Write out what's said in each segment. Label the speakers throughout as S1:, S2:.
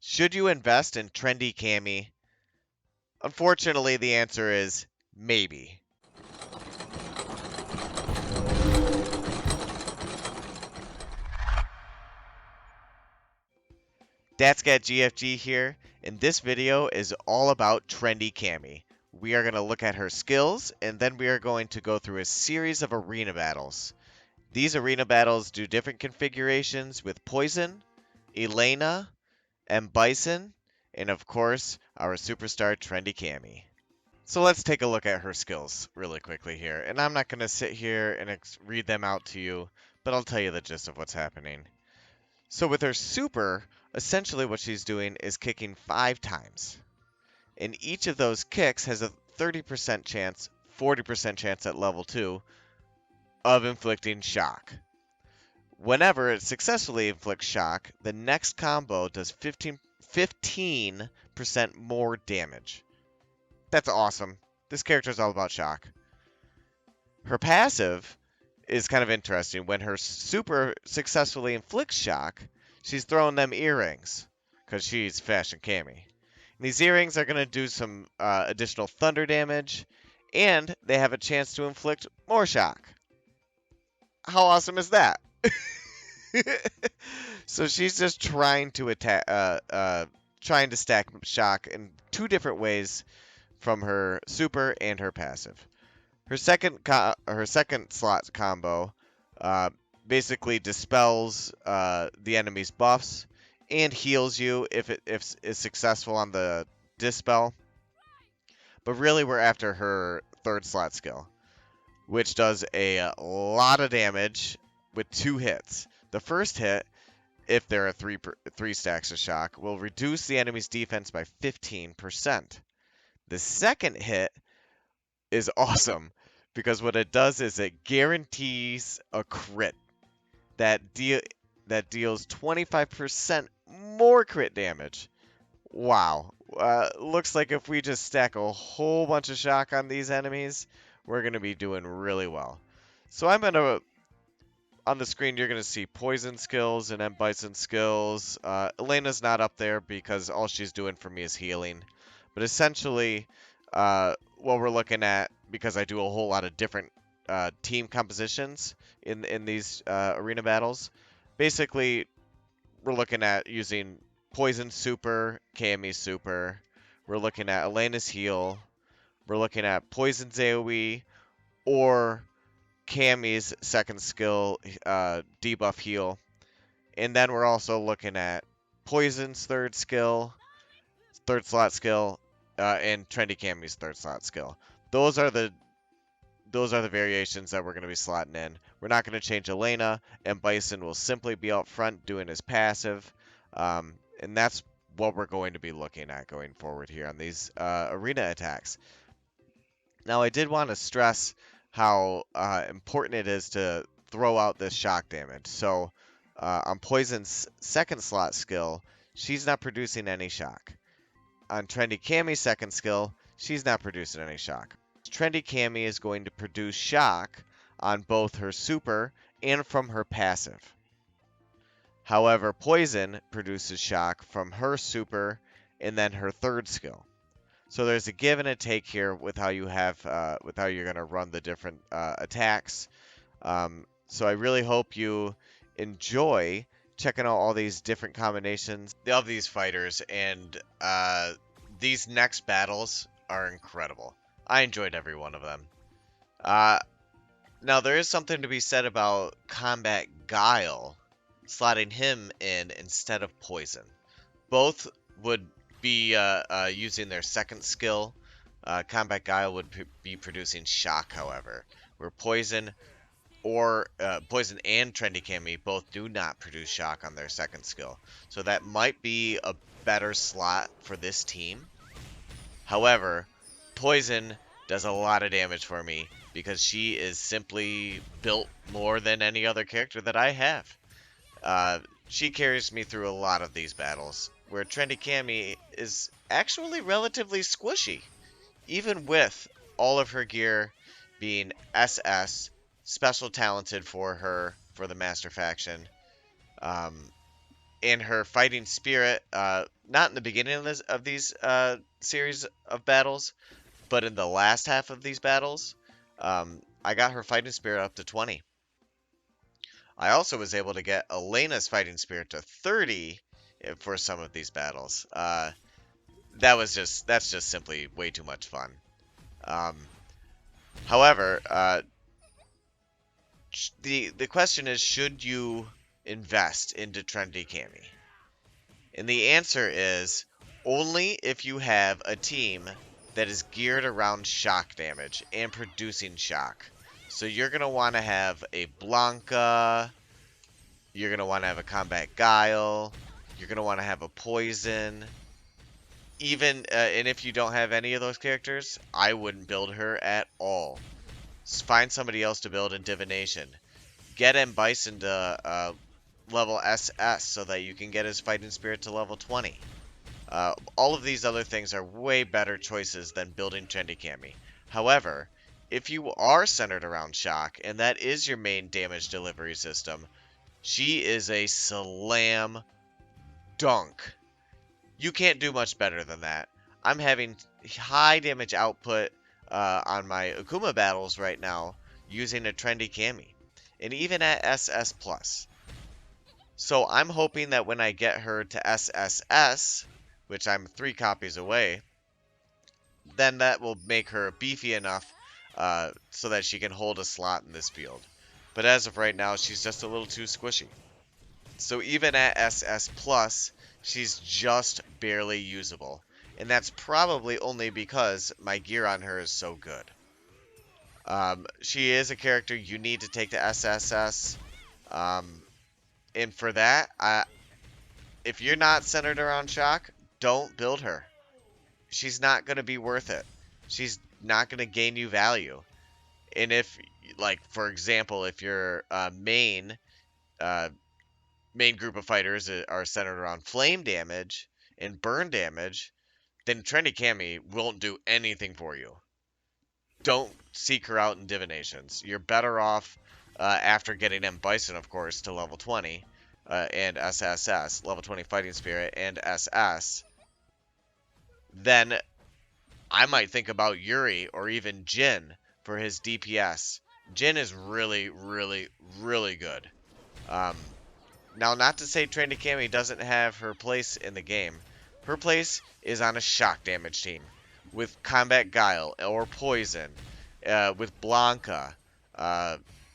S1: Should you invest in Trendy Cammy? Unfortunately, the answer is maybe. Datscat GFG here, and this video is all about Trendy Cammy. We are going to look at her skills, and then we are going to go through a series of arena battles. These arena battles do different configurations with Poison, Elena, and Bison, and of course, our superstar Trendy Cammy. So let's take a look at her skills really quickly here, and I'm not going to sit here and read them out to you, but I'll tell you the gist of what's happening. So with her super, essentially what she's doing is kicking 5 times. And each of those kicks has a 30% chance, 40% chance at level 2 of inflicting shock. Whenever it successfully inflicts shock, the next combo does 15% more damage. That's awesome. This character is all about shock. Her passive is kind of interesting. When her super successfully inflicts shock, she's throwing them earrings because she's Fashion Cammy. And these earrings are going to do some additional thunder damage, and they have a chance to inflict more shock. How awesome is that? So she's just trying to attack, trying to stack shock in 2 different ways from her super and her passive. Her second slot combo basically dispels the enemy's buffs and heals you if it is successful on the dispel. But really, we're after her third slot skill, which does a lot of damage with 2 hits. The first hit, if there are three stacks of shock, will reduce the enemy's defense by 15%. The second hit is awesome because what it does is it guarantees a crit that deals 25% more crit damage. Wow. Looks like if we just stack a whole bunch of shock on these enemies, we're going to be doing really well. So I'm going to, on the screen, you're going to see Poison skills and then Bison skills. Elena's not up there because all she's doing for me is healing. But essentially, what we're looking at, because I do a whole lot of different team compositions in these arena battles, basically we're looking at using Poison super, Cammy super. We're looking at Elena's heal. We're looking at Poison's AoE or Cammy's second skill debuff heal. And then we're also looking at Poison's third slot skill, and Trendy Cammy's third slot skill. Those are the variations that we're going to be slotting in. We're not going to change Elena, and Bison will simply be out front doing his passive. And that's what we're going to be looking at going forward here on these arena attacks. Now, I did want to stress how important it is to throw out this shock damage. So on Poison's second slot skill, she's not producing any shock. On Trendy Cammy's second skill, she's not producing any shock. Trendy Cammy is going to produce shock on both her super and from her passive. However, Poison produces shock from her super and then her third skill. So there's a give and a take here with how you have with how you're going to run the different attacks. So I really hope you enjoy checking out all these different combinations of these fighters, and these next battles are incredible. I enjoyed every one of them. Now, there is something to be said about Combat Guile, slotting him in instead of Poison. Both would be using their second skill. Combat Guile would be producing shock, however, where Poison and Trendy Cammy both do not produce shock on their second skill. So that might be a better slot for this team. However, Poison does a lot of damage for me because she is simply built more than any other character that I have. She carries me through a lot of these battles, where Trendy Cammy is actually relatively squishy, even with all of her gear being SS, special talented for her, for the Master Faction. and her fighting spirit, not in the beginning of these series of battles, but in the last half of these battles, I got her fighting spirit up to 20. I also was able to get Elena's fighting spirit to 30 for some of these battles. That's just simply way too much fun. Um, However, the question is, should you invest into Trendy Cammy? And the answer is only if you have a team that is geared around shock damage and producing shock. So you're going to want to have a Blanca, you're going to want to have a Combat Guile, you're going to want to have a Poison. Even, and if you don't have any of those characters, I wouldn't build her at all. Find somebody else to build in Divination. Get M. Bison to level SS so that you can get his fighting spirit to level 20. All of these other things are way better choices than building Trendy Cammy. However, if you are centered around shock and that is your main damage delivery system, she is a slam dunk. You can't do much better than that. I'm having high damage output on my Akuma battles right now using a Trendy Cammy, and even at SS+. So I'm hoping that when I get her to SSS, which I'm 3 copies away, then that will make her beefy enough so that she can hold a slot in this field. But as of right now, she's just a little too squishy. So even at SS+, she's just barely usable. And that's probably only because my gear on her is so good. She is a character you need to take to SSS. And for that, if you're not centered around shock, don't build her. She's not going to be worth it. She's not going to gain you value. And if, like, for example, if your main group of fighters are centered around flame damage and burn damage, then Trendy Cammy won't do anything for you. Don't seek her out in divinations. You're better off after getting M. Bison, of course, to level 20 and SSS, level 20 Fighting Spirit, and SS. Then I might think about Yuri or even Jin for his DPS. Jin is really, really, really good. Now, not to say Trendy Cammy doesn't have her place in the game. Her place is on a shock damage team with Combat Guile or Poison, with Blanca,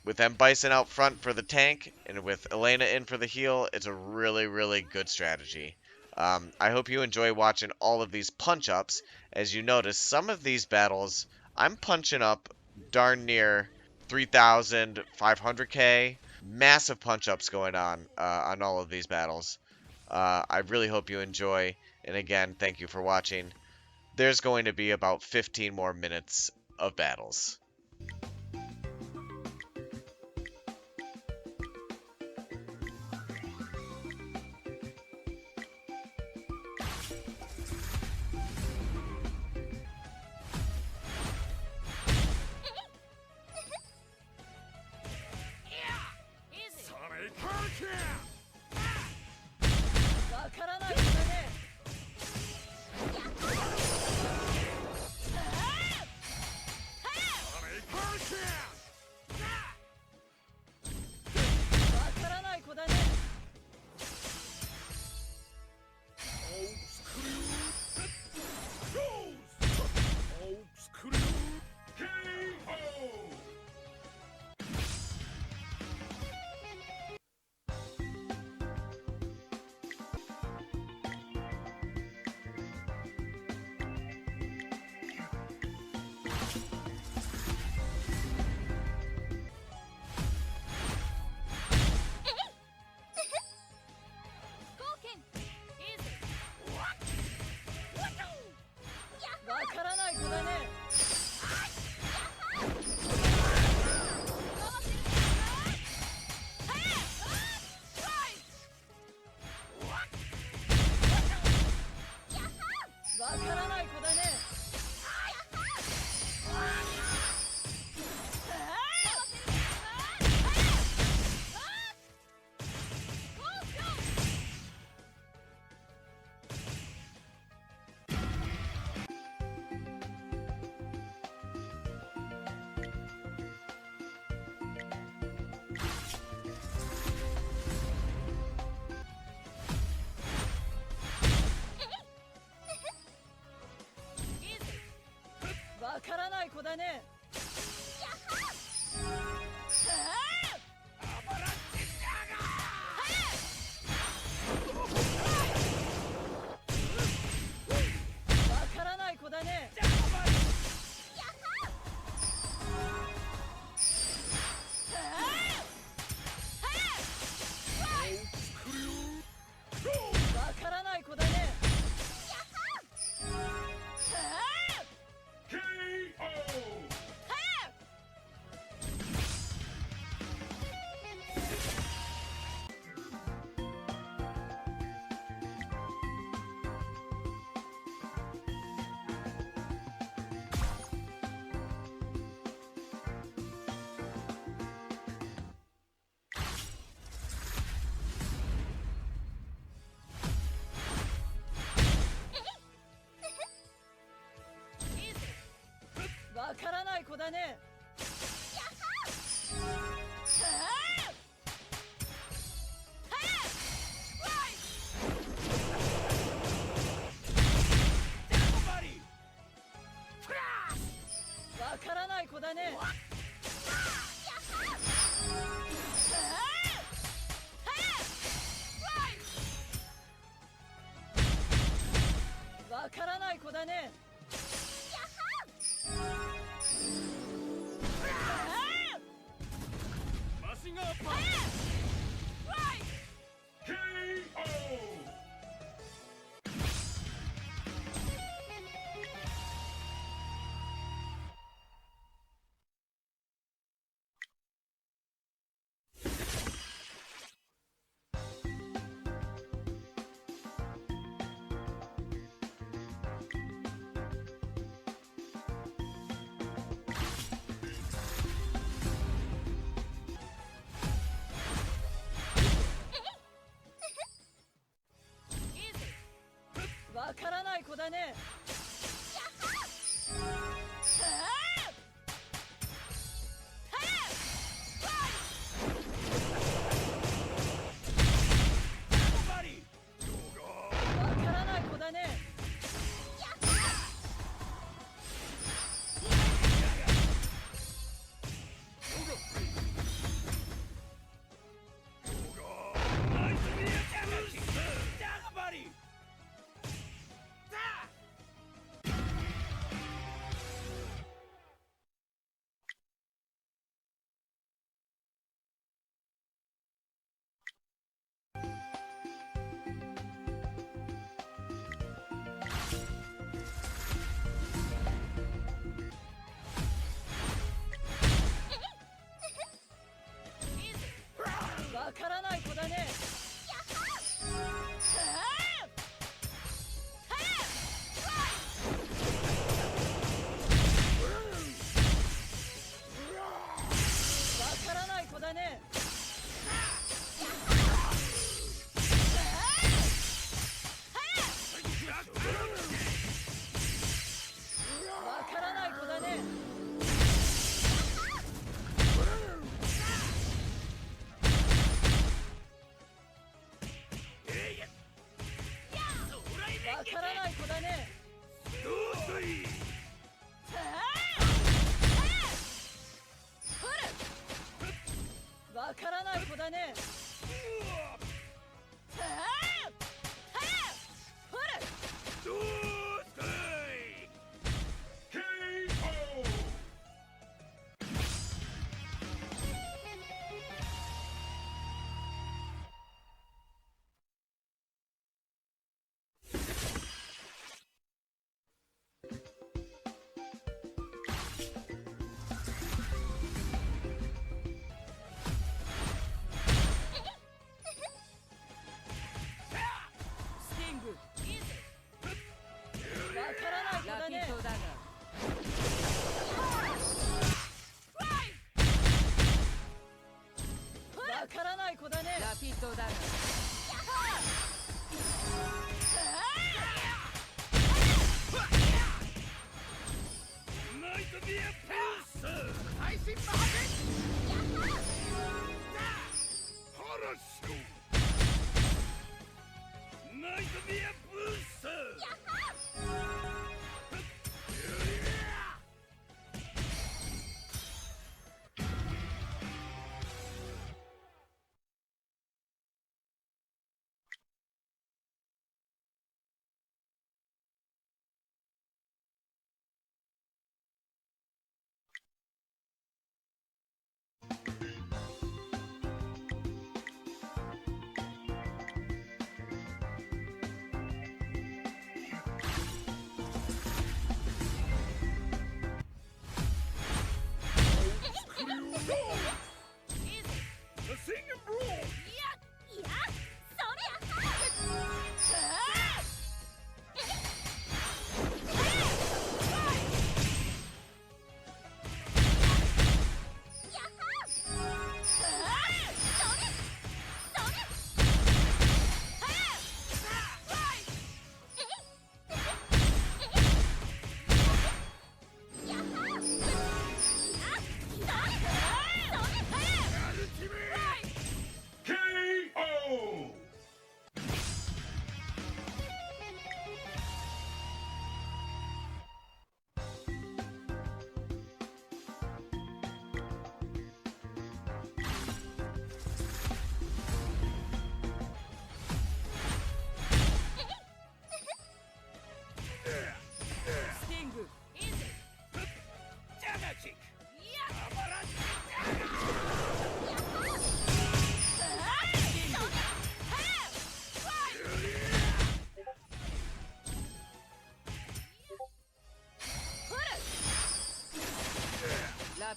S1: with M. Bison out front for the tank, and with Elena in for the heal. It's a really, really good strategy. I hope you enjoy watching all of these punch-ups. As you notice, some of these battles, I'm punching up darn near 3,000, 500k. Massive punch-ups going on all of these battles. I really hope you enjoy. And again, thank you for watching. There's going to be about 15 more minutes of battles.
S2: ね。わからない子だね。わからない子だね。わからない子だね。わからない子だね。わからない子だね。
S3: マシンガンパンチ KO。
S2: わからない子だね。わからない子だね。わからない子だね。わからない子だね。わからない子だね。わからない子だね。わからない子だね。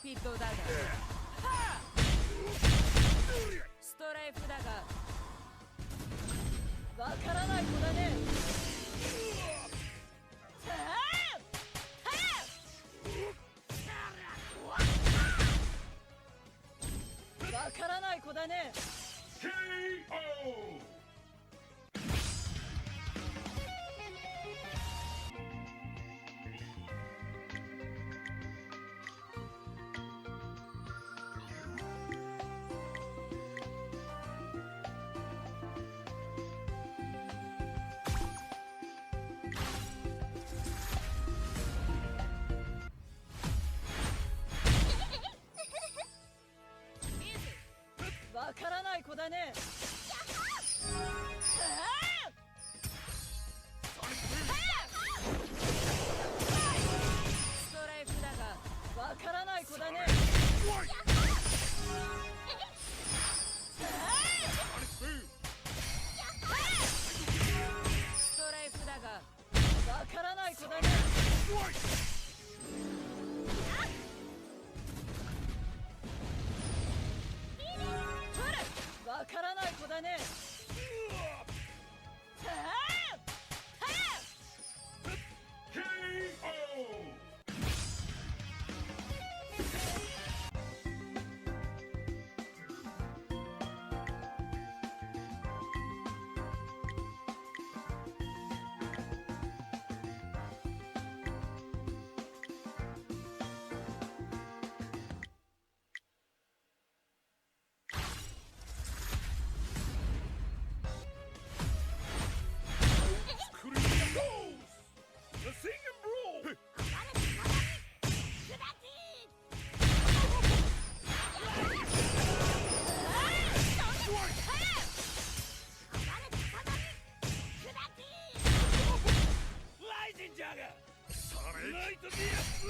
S2: ピッドだがストライフだがわからない子だねわからない子だね
S3: KO!
S2: わからない子だねストライフだがわからない子だねストライフだがわからない子だねわからない子だね
S3: KO! クリア goes! The sing and roll! ライジンジャーがサンライトディアス